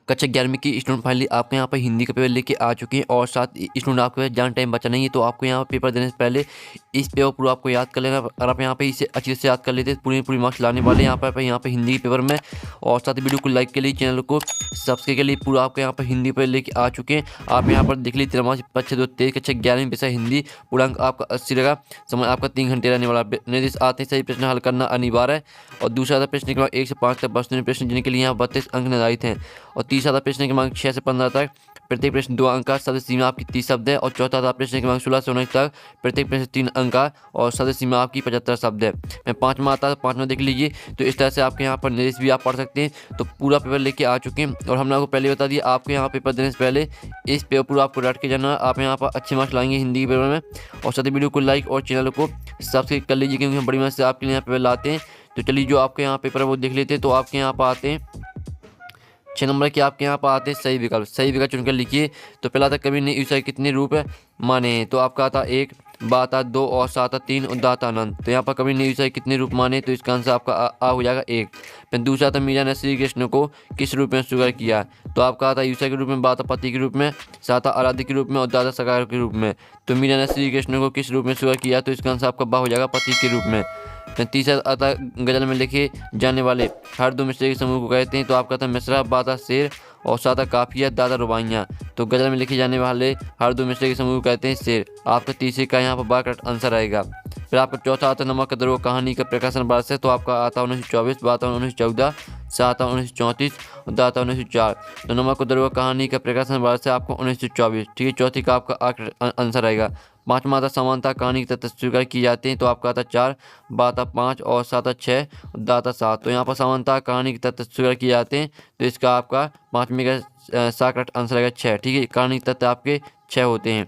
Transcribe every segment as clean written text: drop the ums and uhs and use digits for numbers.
कक्षा 11वीं की स्टूडेंट फाइनली आपके यहाँ पर हिंदी का पेपर लेके आ चुके हैं और साथ ही स्टूडेंट आपके पास ज़्यादा टाइम बचा नहीं है, तो आपको यहाँ पेपर देने से पहले इस पेपर पूरा आपको याद कर लेना। अगर आप यहाँ पे इसे अच्छे से याद कर लेते तो पूरी मार्क्स लाने वाले हैं यहाँ पे हिंदी के पेपर में। और साथ ही वीडियो को लाइक के लिए, चैनल को सब्सक्राइब के लिए पूरा आपके यहाँ पर हिंदी पेपर लेके आ चुके हैं। आप यहाँ पर देख लीजिए 13 बच्चे 23 कक्षा 11वीं विषय हिंदी, पूर्णांक आपका 80 रहेगा। समय आपका 3 घंटे रहने वाला। निर्देश आते हैं सही प्रश्न हल करना अनिवार्य है। और दूसरा था प्रश्न क्रमांक 1 से 5 तक बस प्रश्न जिनके लिए यहाँ 32 अंक निर्धारित हैं। और तीसरा था प्रश्न क्रमांक 6 से 15 तक प्रत्येक प्रश्न 2 अंक का, शब्द सीमा आपकी 30 शब्द है। और चौथा था प्रश्न क्रमांक 16 से 19 तक प्रत्येक प्रश्न 3 अंक का और शब्द सीमा आपकी 75 शब्द है। मैं पाँचवा आता है, पाँचवा देख लीजिए। तो इस तरह से आपके यहाँ पर निर्देश भी आप पढ़ सकते हैं। तो पूरा पेपर लेके आ चुके हैं और हमने आपको पहले बता दिया, आपके यहाँ पेपर देने से पहले इस पेपर पूरा आपको रट के जाना। आप यहाँ पर अच्छे मार्क्स लाएंगे हिंदी के पेपर में। और साथ ही वीडियो को लाइक और चैनल को सब्सक्राइब कर लीजिए, क्योंकि हम बड़ी मेहनत से आपके लिए यहाँ पेपर लाते हैं। तो चलिए जो आपके यहाँ पेपर है वो देख लेते हैं। तो आपके यहाँ पर आते हैं 6 नंबर के, आपके यहाँ पर आते हैं सही विकल्प। सही विकल्प चुनकर लिखिए। तो पहला था कवि ने ईसाई कितने रूप माने, तो आपका आता 1, बात 2 और सात 3 और दाता अनंत। तो यहाँ पर कवि ने ईसाई कितने रूप माने, तो इसका आंसर आपका आ हो जाएगा 1। फिर दूसरा था मीरा ने श्री कृष्ण को किस रूप में स्वीकार किया, तो आपका आता ईसाई के रूप में, बात पति के रूप में, साता आराध्य के रूप में और दादा सकार के रूप में। तो मीरा ने श्री कृष्ण को किस रूप में स्वीकार किया, तो इसका आंसर आपका बा हो जाएगा पति के रूप में। तीसरा आता गजल में लिखे जाने वाले हर दो मिसरे के समूह को कहते हैं, तो आपका था मिसरा, बाता शेर और साता काफिया, दादा रुबाइयाँ। तो गजल में लिखे जाने वाले हर दो मिसरे के समूह को कहते हैं शेर। आपका तीसरे का यहाँ पर बा करेक्ट आंसर आएगा। फिर आपका चौथा आता नमक का दरो कहानी का प्रकाशन वर्ष है, तो आपका आता 1924, बात 1914, सात 1934 और दाता 1904। तो नमक का दरो कहानी का प्रकाशन वर्ष है आपको 1924। ठीक है, चौथी का आपका आंसर आएगा। पाँचवा आता समानता कहानी के तत्व स्वीकार किए जाते हैं, तो आपका आता 4, बाता 5 और साता 6 और दाता 7। तो यहाँ पर समानता कहानी के तत्व स्वीकार किए जाते हैं, तो इसका आपका पाँचवीं का करेक्ट आंसर आएगा 6। ठीक है, कहानी के तत्व आपके 6 होते हैं।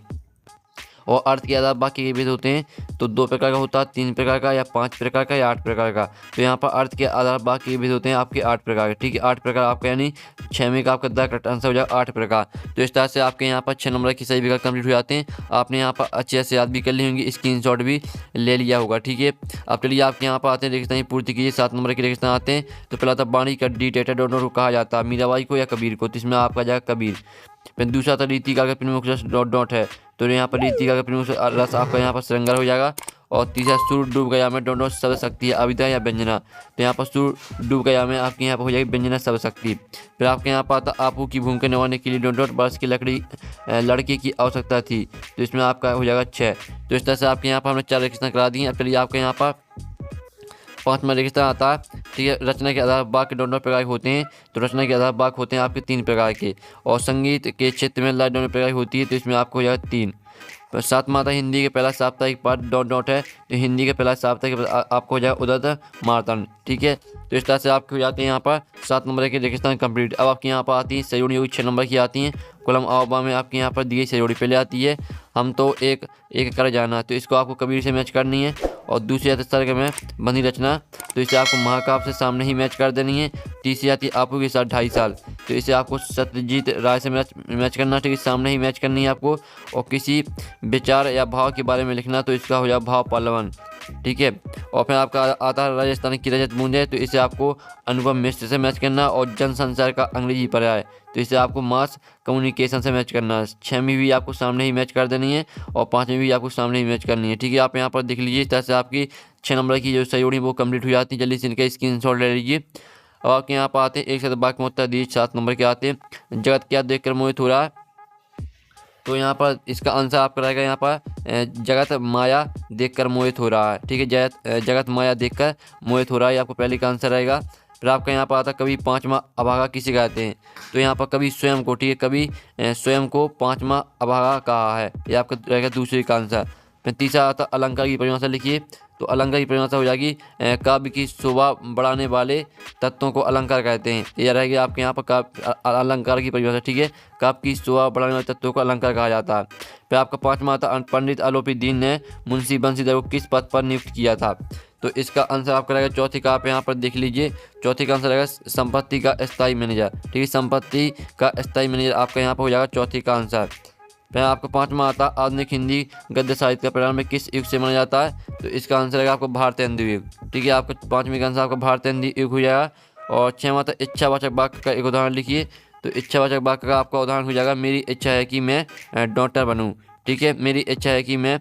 और अर्थ के आधार बाकी के भेद होते हैं, तो 2 प्रकार का होता है, 3 प्रकार का या 5 प्रकार का या 8 प्रकार का। तो यहाँ पर अर्थ के आधार बाकी के भेद होते हैं आपके 8 प्रकार के। ठीक है, 8 प्रकार आपका, यानी 6वें का आपका द करेक्ट आंसर हो जाएगा 8 प्रकार। तो इस तरह से आपके यहाँ पर 6 नंबर की सही विकल्प कंप्लीट हो जाते हैं। आपने यहाँ पर अच्छे से याद भी कर ली होंगी, स्क्रीनशॉट भी ले लिया होगा। ठीक है, अब चलिए आपके यहाँ पर आते हैं रेगिस्तान की पूर्ति कीजिए। 7 नंबर के रेगिस्तान आते हैं। तो पहला था बाणी का डी टेटा डॉट को कहा जाता है, मीराबाई को या कबीर को, तो इसमें आपका जाएगा कबीर। फिर दूसरा था रीतिका का प्रमुख रस डॉट डॉट है, तो यहाँ पर रीतिका का प्रमुख रस आपका यहाँ पर श्रृंगार हो जाएगा। और तीसरा सूर डूब गया में डॉट डॉट शब्द शक्ति है, अविद्या या व्यंजना, तो यहाँ पर सूर डूब गया में आपके यहाँ पर हो जाएगी व्यंजना शब्द शक्ति। फिर आपके यहाँ पर आता आपू की भूमिका निभाने के लिए डॉट डॉट बरस की लड़के की आवश्यकता थी, तो इसमें आपका हो जाएगा 6। तो इस तरह से आपके यहाँ पर हमने 4 रेगिस्तान करा दिए। अब चलिए आपके यहाँ पर 5वां रेगिस्तान आता है। ठीक है, रचना के आधार बाग के दोनों प्रकार के होते हैं, तो रचना के आधार बाग होते हैं आपके 3 प्रकार के। और संगीत के क्षेत्र में लय दोनों प्रकार की होती है, तो इसमें आपको हो जाएगा 3। 7वां आता हिंदी के पहला साप्ताहिक पाठ डॉट डॉट है, तो हिंदी के पहला साप्ताहिक आपको हो जाएगा उदत मार्तन। ठीक है, तो इस तरह से आपके हो जाते हैं यहाँ पर 7 नंबर के रेगिस्तान कंप्लीट। अब आपके यहाँ पर आती है सहयोगी योगी 6 नंबर की आती हैं। कलम आवबा में आपके यहाँ पर दिए सहयोगी पहले आती है, हम तो एक एक कर जाना, तो इसको आपको कबीर से मैच करनी है। और दूसरी आती सर्ग में बंदी रचना, तो इसे आपको महाकाव्य से सामने ही मैच कर देनी है। तीसरी आती आपू के साथ 2.5 साल, तो इसे आपको सत्यजीत राय से मैच करना, ठीक है, सामने ही मैच करनी है आपको। और किसी विचार या भाव के बारे में लिखना, तो इसका हो जाए भाव पल्लवन। ठीक है, और फिर आपका आता है राजस्थान की रजत बूंद है, तो इसे आपको अनुभव मिश्र से मैच करना। और जनसंचार का अंग्रेजी पर्याय, तो इसे आपको मास कम्युनिकेशन से मैच करना है। 6वीं भी आपको सामने ही मैच कर देनी है और 5वीं भी आपको सामने ही मैच करनी है। ठीक है, आप यहाँ पर देख लीजिए, इस तरह से आपकी 6 नंबर की जो सहयोगी वो कंप्लीट हो जाती है। जल्दी से इनका स्क्रीनशॉट ले लीजिए। अब आपके यहाँ पर आते हैं एक साथ बाकी उत्तर दीजिए। 7 नंबर के आते हैं जगत क्या देखकर मोहित हो रहा है, तो यहाँ पर इसका आंसर आपका रहेगा यहाँ पर जगत माया देखकर मोहित हो रहा है। ठीक है, जगत माया देखकर मोहित हो रहा है, आपको पहले का आंसर रहेगा। फिर आपका यहाँ पर आता कभी 5वां अभागा किसे कहते हैं, तो यहाँ पर कभी स्वयं को, ठीक है, कभी स्वयं को 5वां अभागा कहा है, ये आपका रहेगा दूसरे का आंसर। फिर तीसरा आता अलंकार की परिभाषा लिखिए, तो अलंकार की परिभाषा हो जाएगी काव्य की शोभा बढ़ाने वाले तत्वों को अलंकार कहते हैं। यह रहेगी आपके यहाँ पर अलंकार की परिभाषा। ठीक है, काव्य की शोभा बढ़ाने वाले तत्वों को अलंकार कहा जाता है। फिर आपका 5वां आता पंडित आलोपी दीन ने मुंशी बंशीधर को किस पद पर नियुक्त किया था, तो इसका आंसर आपका रहेगा चौथी का। आप यहाँ पर देख लीजिए, चौथी का आंसर रहेगा संपत्ति का स्थायी मैनेजर। ठीक है, संपत्ति का स्थायी मैनेजर आपका यहाँ पर हो जाएगा चौथी का आंसर। फिर आपका 5वां आता आधुनिक हिंदी गद्य साहित्य का प्रारंभ किस युग से माना जाता है, तो इसका आंसर रहेगा आपको भारतीय हिंदू युग। ठीक है, आपका 5वीं का आंसर आपका भारतीय हिंदी युग हो जाएगा। और 6वां था इच्छावाचक वाक्य का एक उदाहरण लिखिए, तो इच्छावाचक वाक्य का आपका उदाहरण हो जाएगा मेरी इच्छा है कि मैं डॉक्टर बनूँ। ठीक है, मेरी इच्छा है कि मैं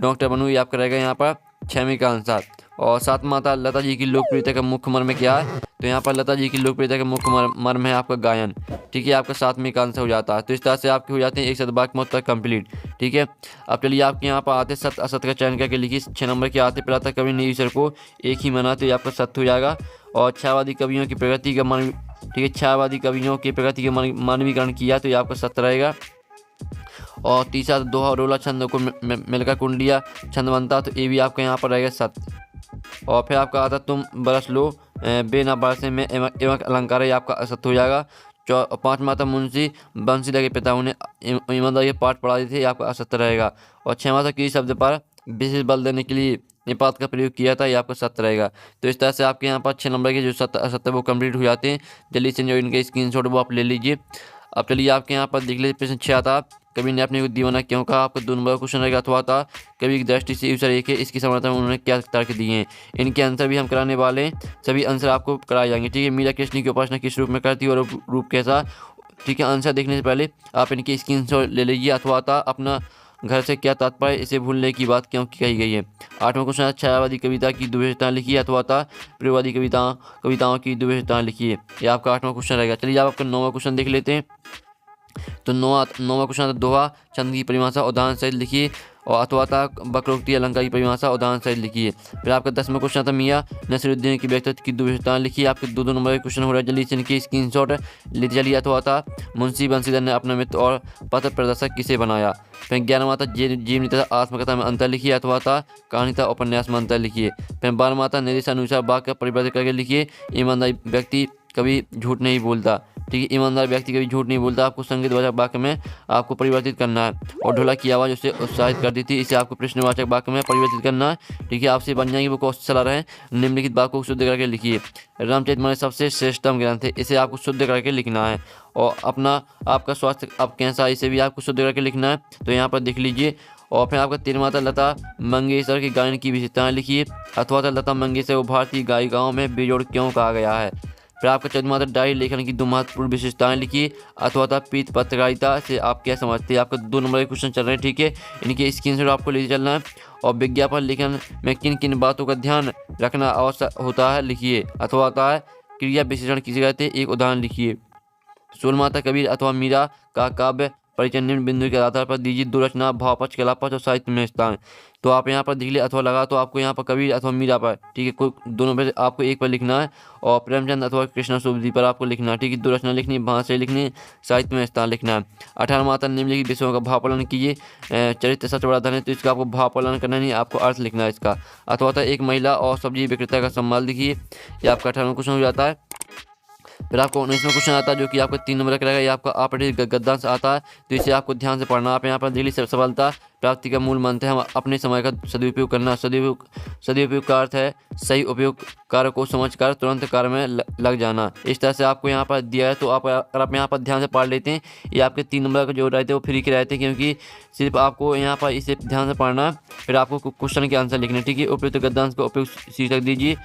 डॉक्टर बनूँ, ये आपका रहेगा यहाँ पर 6वीं का आंसर। और सातवां था लता जी की लोकप्रियता का मुख्य मर्म क्या है, तो यहाँ पर लता जी की लोकप्रियता का मुख्य मर्म है आपका गायन। ठीक है, आपका 7वीं का आंसर हो जाता है। तो इस तरह से आपके हो जाते हैं एक शतवाक्य में उत्तर कंप्लीट। ठीक है, अब चलिए आपके यहाँ पर आते सत्य असत्य का चयन करके लिखिए। 6 नंबर के आते प्रातः कवि ने ईश्वर को एक ही माना, तो ये आपका सत्य हो जाएगा। और छायावादी कवियों की प्रगति का मान, ठीक है, छायावादी कवियों की प्रगति का मानवीकरण किया, तो ये आपका सत्य रहेगा। और तीसरा दोहा रोला छंद को मिलकर कुंडिया छंद बनता, तो ये भी आपका यहाँ पर रहेगा सत्य। और फिर आपका आता तुम बरस लो बे ना बरसे में एवं अलंकार, ये आपका असत्य हो जाएगा। 5वां था मुंशी बंसीलाल के पिता उन्हें ईमानदारी के पाठ पढ़ाते थे, ये आपका असत्य रहेगा। और 6वां था किसी शब्द पर विशेष बल देने के लिए निपात का प्रयोग किया था, ये आपका सत्य रहेगा। तो इस तरह से आपके यहाँ पर 6 नंबर के जो सत्य असत्य वो कंप्लीट हो जाते हैं। जल्दी से जो इनके स्क्रीनशॉट वो आप ले लीजिए। अब चलिए आपके यहाँ पर देख लीजिए प्रश्न 6 था कवि ने अपने को दीवाना क्यों कहा, आपका 2 नंबर का क्वेश्चन रहेगा। अथवा था कवि की दृष्टि से ईश्वर एक है, इसकी समानता में उन्होंने क्या तर्क दिए हैं। इनके आंसर भी हम कराने वाले हैं, सभी आंसर आपको कराए जाएंगे। ठीक है, मीरा कृष्ण की उपासना किस रूप में करती है और रूप कैसा। ठीक है, आंसर देखने से पहले आप इनकी स्क्रीनशॉट ले लीजिए। अथवा था अपना घर से क्या तात्पर्य, इसे भूलने की बात क्यों कही गई है। 8वां क्वेश्चन छायावादी कविता की दुविधताएं लिखिए। अथवा था प्रयोगवादी कविताओं की दुविधताएं लिखिए, ये आपका 8वां क्वेश्चन रहेगा। चलिए आप आपका 9वां क्वेश्चन देख लेते हैं। तो 9वां क्वेश्चन दोहा छंद की परिभाषा उदाहरण सहित लिखिए। और अथवा था वक्रोक्ति अलंकार की परिभाषा उदाहरण सहित लिखिए। फिर आपका 10वां क्वेश्चन था मियां नसीरुद्दीन की व्यक्तित्व की दुविधताएं लिखिए, आपके 2 नंबर के क्वेश्चन हो रहा है। जल्दी से इनकी स्क्रीनशॉट लेते चलिए। अथवा था मुंशी बंसीधर ने अपना मित्र और पथ प्रदर्शक किसे बनाया। फिर 11वां था जीवनी तथा आत्मकथा में अंतर लिखिए। अथवा था कहानी तथा उपन्यास में अंतर लिखिए। फिर 12वां था निर्देशानुसार वाक्य परिवर्तित करके लिखिए। ईमानदारी व्यक्ति कभी झूठ नहीं बोलता। ठीक है, ईमानदार व्यक्ति कभी झूठ नहीं बोलता, आपको संगीतवाचक वाक्य में आपको परिवर्तित करना है। और ढोलक की आवाज़ उसे उत्साहित करती थी, इसे आपको प्रश्नवाचक वाक्य में परिवर्तित करना है। ठीक है, आपसे बन जाएंगे वो क्वेश्चन चला रहे हैं। निम्नलिखित वाक्य को शुद्ध करके लिखिए। रामचरितमानस सबसे श्रेष्ठतम ग्रंथ है, इसे आपको शुद्ध करके लिखना है। और अपना आपका स्वास्थ्य अब कैसा, इसे भी आपको शुद्ध करके लिखना है। तो यहाँ पर देख लीजिए। और फिर आपका 13वां था लता मंगेशकर की गायन की विशेषताएं लिखिए। अथवा था लता मंगेशकर को भारतीय गायिकाओं में बेजोड़ क्यों कहा गया है। फिर आपका 14वां था डायरी लेखन की 2 महत्वपूर्ण विशेषताएं लिखिए। अथवा था पीत पत्रकारिता से आप क्या समझते हैं, आपका 2 नंबर के क्वेश्चन चल रहे हैं। ठीक है, इनके स्क्रीनशॉट आपको ले चलना है। और विज्ञापन लेखन में किन किन बातों का ध्यान रखना आवश्यक होता है लिखिए। अथवा होता है क्रिया विशेषण किसे कहते हैं, एक उदाहरण लिखिए। 16वां था कबीर अथवा मीरा का काव्य परिचय निम्न बिंदु के आधार पर दीजिए। 2 रचना भाव पक्ष कला पक्ष और साहित्य में स्थान। तो आप यहाँ पर देख लिए अथवा लगा, तो आपको यहाँ पर कबीर अथवा मीरा पर, ठीक है, कोई दोनों पर आपको एक पर लिखना है। और प्रेमचंद अथवा कृष्णा सुबुद्धि पर आपको लिखना है। ठीक है, 2 रचना लिखनी है, भाषा लिखनी है, साहित्य में स्थान लिखना है। 18वां था निम्नलिखित विषयों का भावापलन कीजिए। चरित्र सच बड़ा धन है, तो इसका आपको भावापलन करना नहीं, आपको अर्थ लिखना है इसका। अथवा था एक महिला और सब्जी विक्रेता का सम्मान लिखिए, ये आपका 18वां क्वेश्चन हो जाता है। फिर आपको 19वां क्वेश्चन आता है जो कि आपका 3 नंबर का रहेगा, ये आपका आपरेटिव गद्यांश आता है, तो इसे आपको ध्यान से पढ़ना। आप यहाँ पर दिल्ली से सफलता प्राप्ति का मूल मंत्र है हम अपने समय का सदुपयोग करना। सदुपयोग का अर्थ है सही उपयोग कार्य को समझकर तुरंत कार्य में लग जाना। इस तरह से आपको यहाँ पर दिया है, तो आप अगर आप यहाँ पर ध्यान से पढ़ लेते हैं, ये आपके 3 नंबर का जो रहते हैं वो फ्री के रहते हैं, क्योंकि सिर्फ आपको यहाँ पर इसे ध्यान से पढ़ना है। फिर आपको क्वेश्चन के आंसर लिखने। ठीक है, उपयुक्त गद्यांश को उपयुक्त शीर्षक दीजिए।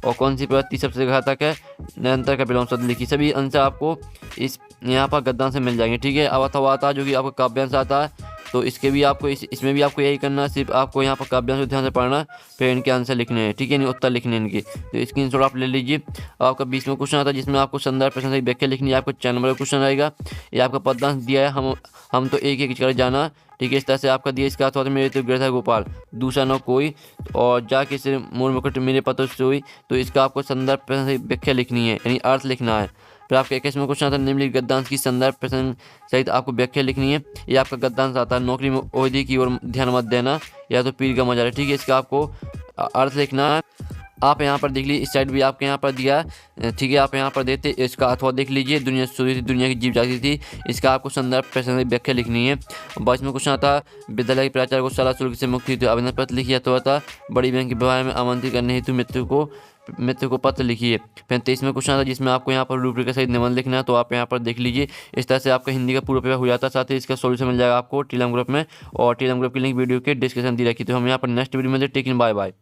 और कौन सी प्रवृत्ति सबसे घातक है, निरंतर का विलोम शब्द लिखिए। सभी आंसर आपको इस यहाँ पर गद्यांश से मिल जाएंगे। ठीक है, अब अथवा आता है जो कि आपका काव्यांश आता है, तो इसके भी आपको इसमें भी आपको यही करना है, सिर्फ आपको यहाँ पर काव्यांश को ध्यान से पढ़ना, फिर इनके आंसर लिखने हैं। ठीक है, उत्तर लिखने हैं इनके, तो स्क्रीनशॉट आप ले लीजिए। आपका 20वां क्वेश्चन आता है जिसमें आपको संदर्भ प्रश्न की व्याख्या लिखनी है। आपको 4 नंबर का क्वेश्चन रहेगा, ये आपका पदांश दिया है हम तो एक एक कर जाना। ठीक है, इस तरह से आपका दिया। इसका अथवा मेरे तो गिरधा गोपाल दूसरा न कोई और जाके से मोर मुकुट मेरे पतों से हुई, तो इसका आपको संदर्भ प्रश्न की व्याख्या लिखनी है, यानी अर्थ लिखना है। फिर आपका 21वां क्वेश्चन आता है निम्नलिखित गद्यांश की संदर्भ प्रसंग सहित आपको व्याख्या लिखनी है। ये आपका गद्यांश आता है नौकरी में ओहदे की ओर ध्यान मत देना, या तो पीर का मजा है। ठीक है, इसका आपको अर्थ लिखना है। आप यहाँ पर देख लीजिए, इस साइड भी आपके यहाँ पर दिया है। ठीक है, आप यहाँ पर देते इसका अथवा देख लीजिए। दुनिया शुरू थी, दुनिया की जीव जाती थी, इसका आपको संदर्भ प्रसंग व्याख्या लिखनी है। 22वां क्वेश्चन आता है विद्यालय के प्राचार्य को शाला शुल्क से मुक्ति हेतु आवेदन पत्र लिखिए। अथवा था बड़ी बहन के विवाह में आमंत्रित करने हेतु मित्र को पत्र लिखिए। फिर 23वां क्वेश्चन आता है जिसमें आपको यहाँ पर रूपरेखा सहित निबंध लिखना है, तो आप यहाँ पर देख लीजिए। इस तरह से आपका हिंदी का पूरा पेपर हो जाता है। साथ ही इसका सॉल्यूशन मिल जाएगा आपको टेलीग्राम ग्रुप में, और टेलीग्राम ग्रुप की लिंक वीडियो के डिस्क्रिप्शन दी रखी। तो हम यहाँ पर नेक्स्ट वीडियो में टेक इन, बाय बाय।